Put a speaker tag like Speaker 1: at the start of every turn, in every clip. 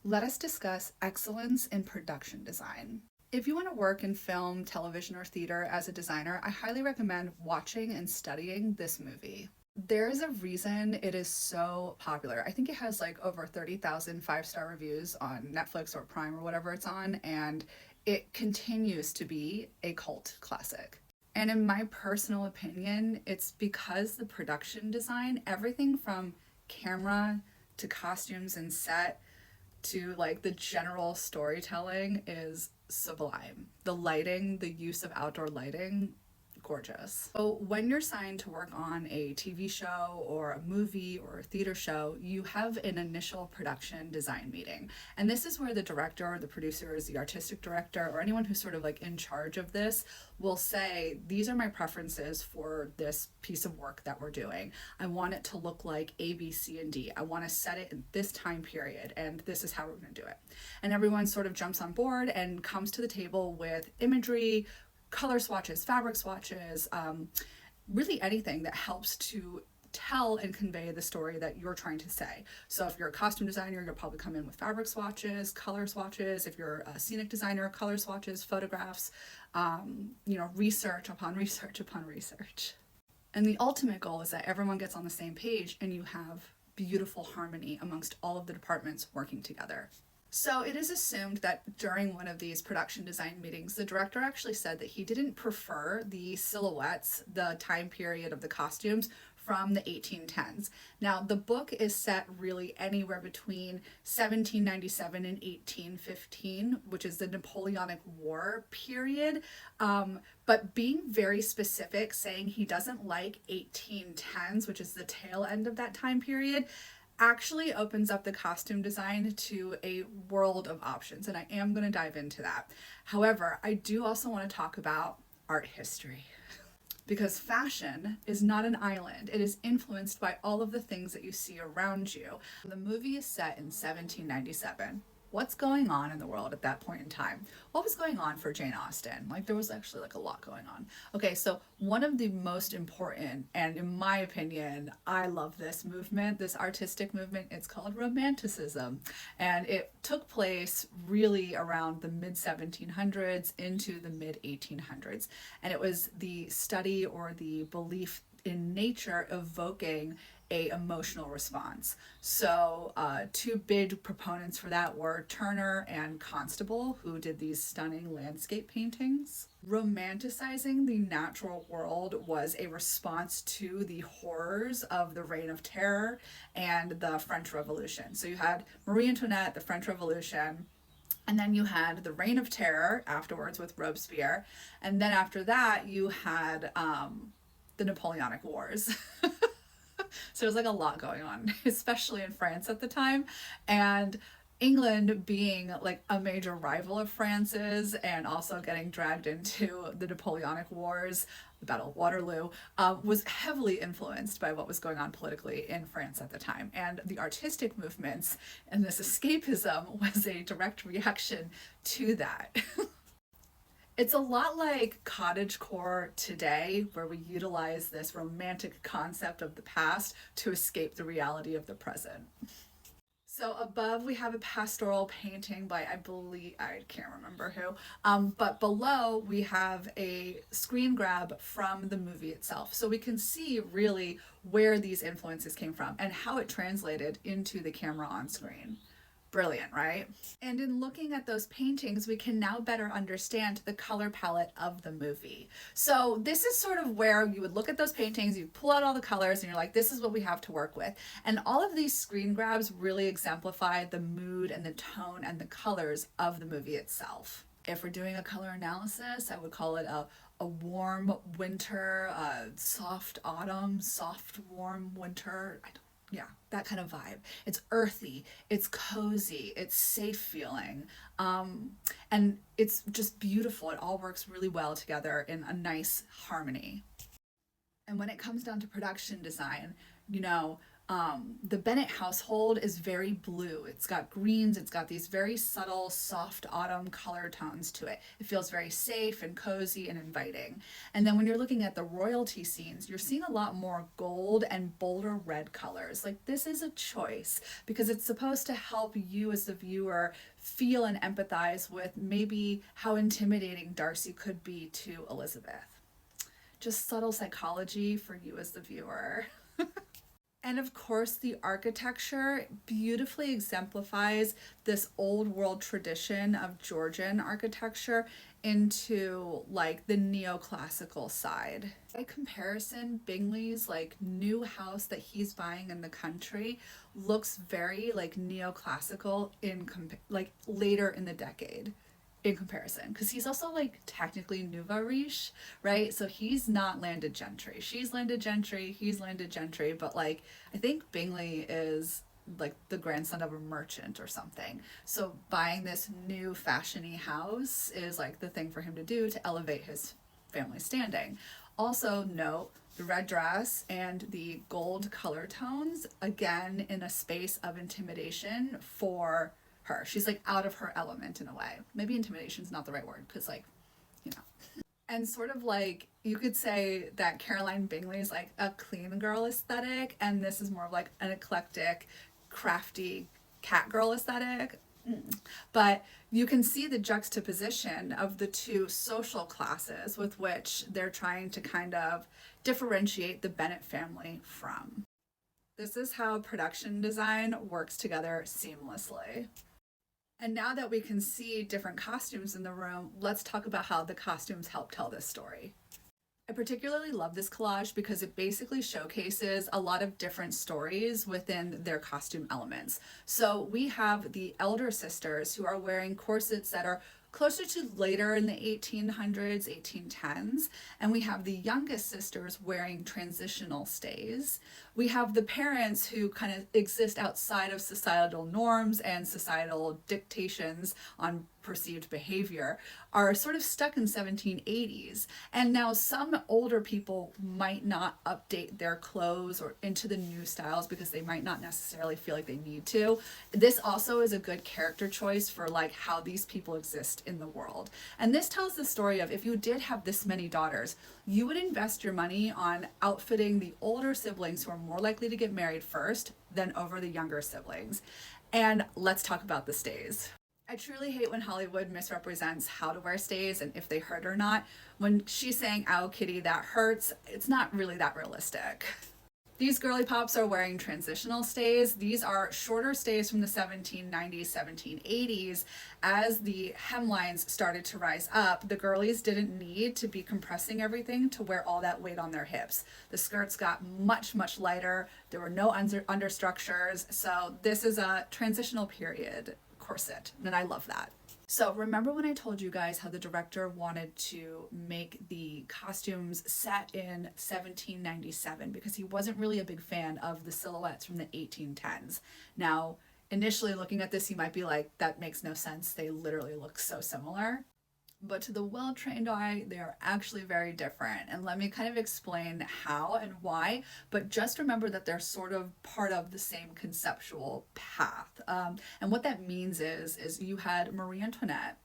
Speaker 1: let us discuss excellence in production design. If you want to work in film, television, or theater as a designer, I highly recommend watching and studying this movie. There is a reason it is so popular. I think it has like over 30,000 five-star reviews on Netflix or Prime or whatever it's on, and it continues to be a cult classic. And in my personal opinion, it's because the production design, everything from camera to costumes and set to like the general storytelling is sublime. The lighting, the use of outdoor lighting, gorgeous. So when you're signed to work on a TV show or a movie or a theater show, you have an initial production design meeting. And this is where the director or the producer is the artistic director or anyone who's sort of like in charge of this will say, these are my preferences for this piece of work that we're doing. I want it to look like A, B, C, and D. I want to set it in this time period, and this is how we're going to do it. And everyone sort of jumps on board and comes to the table with imagery, color swatches, fabric swatches, really anything that helps to tell and convey the story that you're trying to say. So if you're a costume designer, you'll probably come in with fabric swatches, color swatches. If you're a scenic designer, color swatches, photographs, research upon research upon research. And the ultimate goal is that everyone gets on the same page and you have beautiful harmony amongst all of the departments working together. So it is assumed that during one of these production design meetings, the director actually said that he didn't prefer the silhouettes, the time period of the costumes from the 1810s. Now, the book is set really anywhere between 1797 and 1815, which is the Napoleonic War period. But being very specific, saying he doesn't like 1810s, which is the tail end of that time period, actually opens up the costume design to a world of options, and I am going to dive into that. However, I do also want to talk about art history because fashion is not an island. It is influenced by all of the things that you see around you. The movie is set in 1797. What's going on in the world at that point in time? What was going on for Jane Austen? Like, there was actually like a lot going on. Okay, so one of the most important, and in my opinion, I love this movement, this artistic movement, it's called Romanticism. And it took place really around the mid 1700s into the mid 1800s. And it was the study or the belief in nature evoking a emotional response. So two big proponents for that were Turner and Constable, who did these stunning landscape paintings. Romanticizing the natural world was a response to the horrors of the Reign of Terror and the French Revolution. So you had Marie Antoinette, the French Revolution, and then you had the Reign of Terror afterwards with Robespierre, and then after that you had the Napoleonic Wars. So there's like a lot going on, especially in France at the time. And England being like a major rival of France's and also getting dragged into the Napoleonic Wars, the Battle of Waterloo, was heavily influenced by what was going on politically in France at the time. And the artistic movements and this escapism was a direct reaction to that. It's a lot like cottagecore today, where we utilize this romantic concept of the past to escape the reality of the present. So above we have a pastoral painting by, I believe, I can't remember who, but below we have a screen grab from the movie itself. So we can see really where these influences came from and how it translated into the camera on screen. Brilliant, right? And in looking at those paintings, we can now better understand the color palette of the movie. So this is sort of where you would look at those paintings, you pull out all the colors, and you're like, this is what we have to work with. And all of these screen grabs really exemplify the mood and the tone and the colors of the movie itself. If we're doing a color analysis, I would call it a warm winter, soft autumn, soft warm winter. Yeah, that kind of vibe. It's earthy, it's cozy, it's safe feeling, and it's just beautiful. It all works really well together in a nice harmony. And when it comes down to production design, The Bennett household is very blue. It's got greens, it's got these very subtle, soft autumn color tones to it. It feels very safe and cozy and inviting. And then when you're looking at the royalty scenes, you're seeing a lot more gold and bolder red colors. Like, this is a choice because it's supposed to help you as the viewer feel and empathize with maybe how intimidating Darcy could be to Elizabeth. Just subtle psychology for you as the viewer. And of course, the architecture beautifully exemplifies this old world tradition of Georgian architecture into like the neoclassical side. By comparison, Bingley's like new house that he's buying in the country looks very like neoclassical like later in the decade in comparison, because he's also like technically nouveau riche, right? So he's not landed gentry. She's landed gentry, he's landed gentry, but like I think Bingley is like the grandson of a merchant or something. So buying this new fashiony house is like the thing for him to do to elevate his family standing. Also note the red dress and the gold color tones, again in a space of intimidation for her. She's like out of her element in a way. Maybe intimidation is not the right word because like, you know. And sort of like you could say that Caroline Bingley is like a clean girl aesthetic, and this is more of like an eclectic, crafty cat girl aesthetic. But you can see the juxtaposition of the two social classes with which they're trying to kind of differentiate the Bennet family from. This is how production design works together seamlessly. And now that we can see different costumes in the room, let's talk about how the costumes help tell this story. I particularly love this collage because it basically showcases a lot of different stories within their costume elements. So we have the elder sisters who are wearing corsets that are closer to later in the 1800s, 1810s, and we have the youngest sisters wearing transitional stays. We have the parents who kind of exist outside of societal norms and societal dictations on perceived behavior, are sort of stuck in 1780s. And now some older people might not update their clothes or into the new styles because they might not necessarily feel like they need to. This also is a good character choice for like how these people exist in the world. And this tells the story of if you did have this many daughters, you would invest your money on outfitting the older siblings who are more likely to get married first than over the younger siblings. And let's talk about the stays. I truly hate when Hollywood misrepresents how to wear stays and if they hurt or not. When she's saying, "Ow, kitty, that hurts," it's not really that realistic. These girly pops are wearing transitional stays. These are shorter stays from the 1790s, 1780s. As the hemlines started to rise up, the girlies didn't need to be compressing everything to wear all that weight on their hips. The skirts got much, much lighter. There were no understructures. So this is a transitional period corset, and I love that. So remember when I told you guys how the director wanted to make the costumes set in 1797 because he wasn't really a big fan of the silhouettes from the 1810s. Now, initially looking at this, you might be like, that makes no sense. They literally look so similar. But to the well-trained eye, they are actually very different. And let me kind of explain how and why, but just remember that they're sort of part of the same conceptual path. And what that means is you had Marie Antoinette,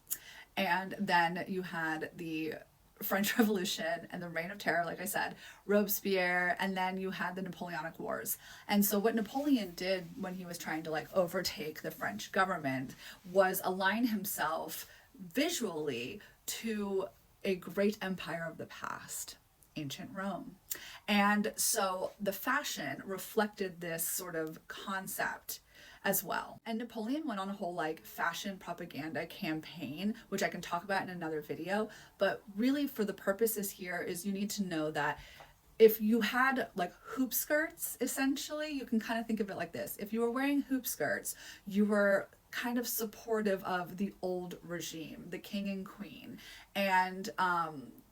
Speaker 1: and then you had the French Revolution and the Reign of Terror, like I said, Robespierre, and then you had the Napoleonic Wars. And so what Napoleon did when he was trying to like overtake the French government was align himself visually to a great empire of the past, ancient Rome. And so the fashion reflected this sort of concept as well. And Napoleon went on a whole like fashion propaganda campaign, which I can talk about in another video, but really for the purposes here is you need to know that if you had like hoop skirts, essentially, you can kind of think of it like this. If you were wearing hoop skirts, you were kind of supportive of the old regime, the king and queen. And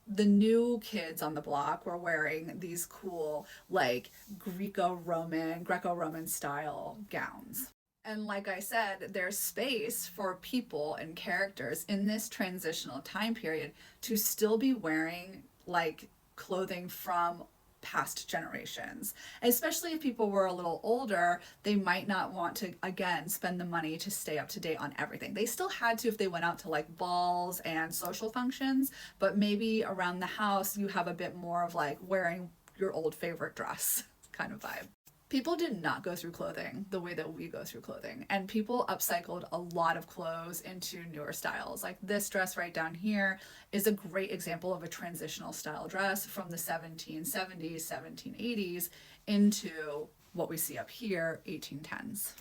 Speaker 1: the new kids on the block were wearing these cool, like Greco-Roman style gowns. And like I said, there's space for people and characters in this transitional time period to still be wearing like clothing from past generations. Especially if people were a little older, they might not want to, again, spend the money to stay up to date on everything. They still had to if they went out to like balls and social functions, but maybe around the house you have a bit more of like wearing your old favorite dress kind of vibe. People did not go through clothing the way that we go through clothing, and people upcycled a lot of clothes into newer styles. Like this dress right down here is a great example of a transitional style dress from the 1770s, 1780s into what we see up here, 1810s.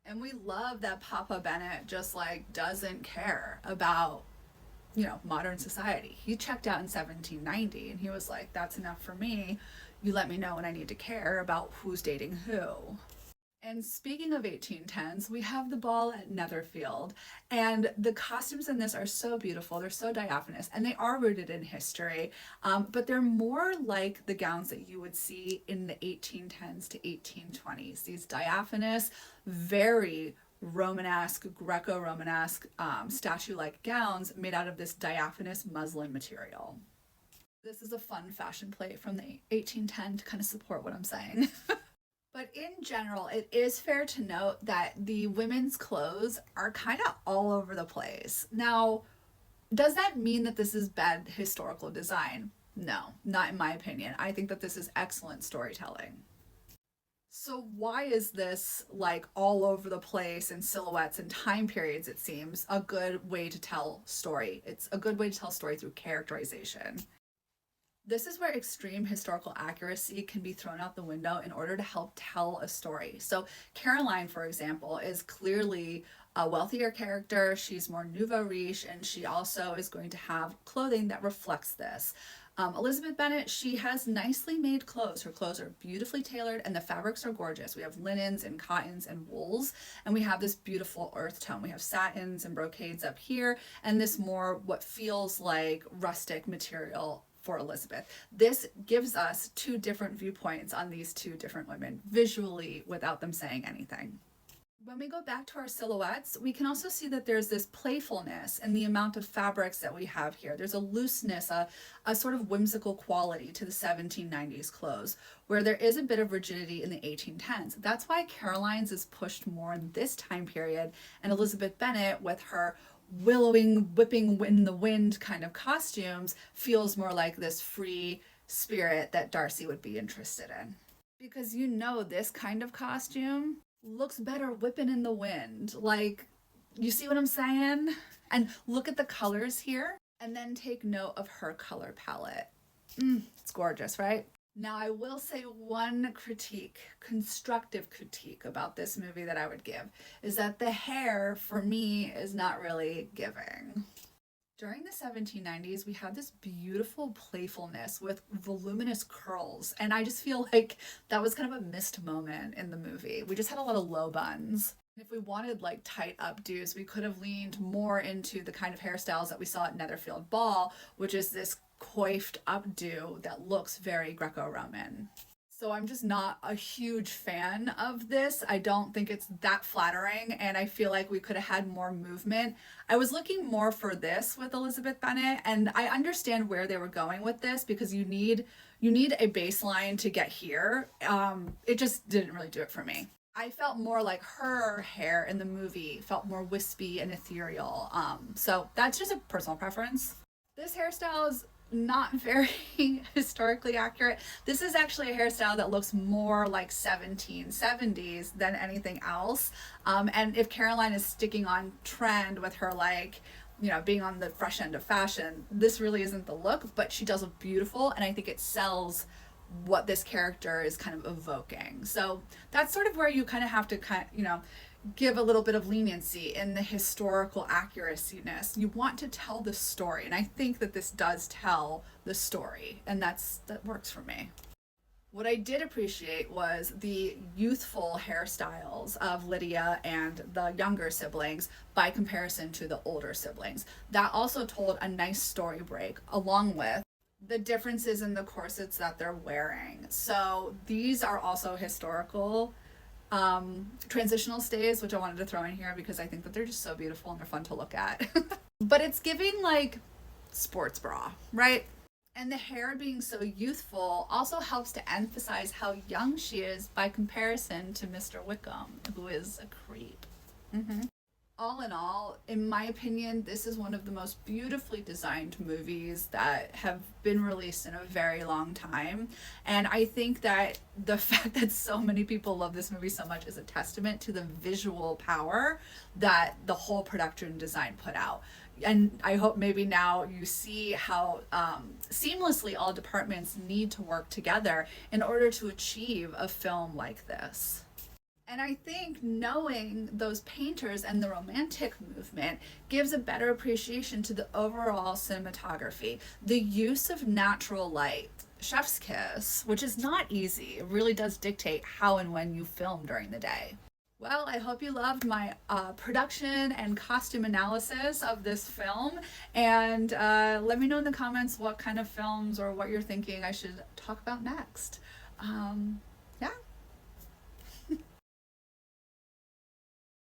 Speaker 1: And we love that Papa Bennett just like doesn't care about, you know, modern society. He checked out in 1790 and he was like, that's enough for me. You let me know when I need to care about who's dating who. And speaking of 1810s, we have the ball at Netherfield, and the costumes in this are so beautiful. They're so diaphanous, and they are rooted in history, but they're more like the gowns that you would see in the 1810s to 1820s. These diaphanous, very Romanesque, Greco-Romanesque, statue-like gowns made out of this diaphanous muslin material. This is a fun fashion plate from the 1810 to kind of support what I'm saying. But in general, it is fair to note that the women's clothes are kind of all over the place. Now, does that mean that this is bad historical design? No, not in my opinion. I think that this is excellent storytelling. So why is this like all over the place in silhouettes and time periods, it seems, a good way to tell story? It's a good way to tell story through characterization. This is where extreme historical accuracy can be thrown out the window in order to help tell a story. So Caroline, for example, is clearly a wealthier character. She's more nouveau riche, and she also is going to have clothing that reflects this. Elizabeth Bennet, she has nicely made clothes. Her clothes are beautifully tailored and the fabrics are gorgeous. We have linens and cottons and wools, and we have this beautiful earth tone. We have satins and brocades up here, and this more what feels like rustic material for Elizabeth. This gives us two different viewpoints on these two different women visually without them saying anything. When we go back to our silhouettes, we can also see that there's this playfulness in the amount of fabrics that we have here. There's a looseness, a sort of whimsical quality to the 1790s clothes, where there is a bit of rigidity in the 1810s. That's why Caroline's is pushed more in this time period, and Elizabeth Bennet, with her willowing, whipping in the wind kind of costumes, feels more like this free spirit that Darcy would be interested in. Because you know this kind of costume looks better whipping in the wind. Like, you see what I'm saying? And look at the colors here, and then take note of her color palette. It's gorgeous, right? Now, I will say one critique, constructive critique about this movie that I would give is that the hair, for me, is not really giving. During the 1790s, we had this beautiful playfulness with voluminous curls, and I just feel like that was kind of a missed moment in the movie. We just had a lot of low buns. If we wanted like tight updos, we could have leaned more into the kind of hairstyles that we saw at Netherfield Ball, which is this coiffed updo that looks very Greco-Roman. So I'm just not a huge fan of this. I don't think it's that flattering, and I feel like we could have had more movement. I was looking more for this with Elizabeth Bennet, and I understand where they were going with this because you need a baseline to get here. It just didn't really do it for me. I felt more like her hair in the movie felt more wispy and ethereal. So that's just a personal preference. This hairstyle is not very historically accurate. This is actually a hairstyle that looks more like 1770s than anything else. And if Caroline is sticking on trend with her, like, you know, being on the fresh end of fashion, this really isn't the look, but she does look beautiful, and I think it sells what this character is kind of evoking. So that's sort of where you kind of have to give a little bit of leniency in the historical accuracy-ness. You want to tell the story, and I think that this does tell the story, and that works for me. What I did appreciate was the youthful hairstyles of Lydia and the younger siblings by comparison to the older siblings. That also told a nice story break, along with the differences in the corsets that they're wearing. So these are also historical transitional stays, which I wanted to throw in here because I think that they're just so beautiful and they're fun to look at. But it's giving like sports bra, right? And the hair being so youthful also helps to emphasize how young she is by comparison to Mr. Wickham, who is a creep. All in all, in my opinion, this is one of the most beautifully designed movies that have been released in a very long time. And I think that the fact that so many people love this movie so much is a testament to the visual power that the whole production design put out. And I hope maybe now you see how seamlessly all departments need to work together in order to achieve a film like this. And I think knowing those painters and the romantic movement gives a better appreciation to the overall cinematography. The use of natural light, chef's kiss, which is not easy, it really does dictate how and when you film during the day. Well, I hope you loved my production and costume analysis of this film. And let me know in the comments what kind of films or what you're thinking I should talk about next.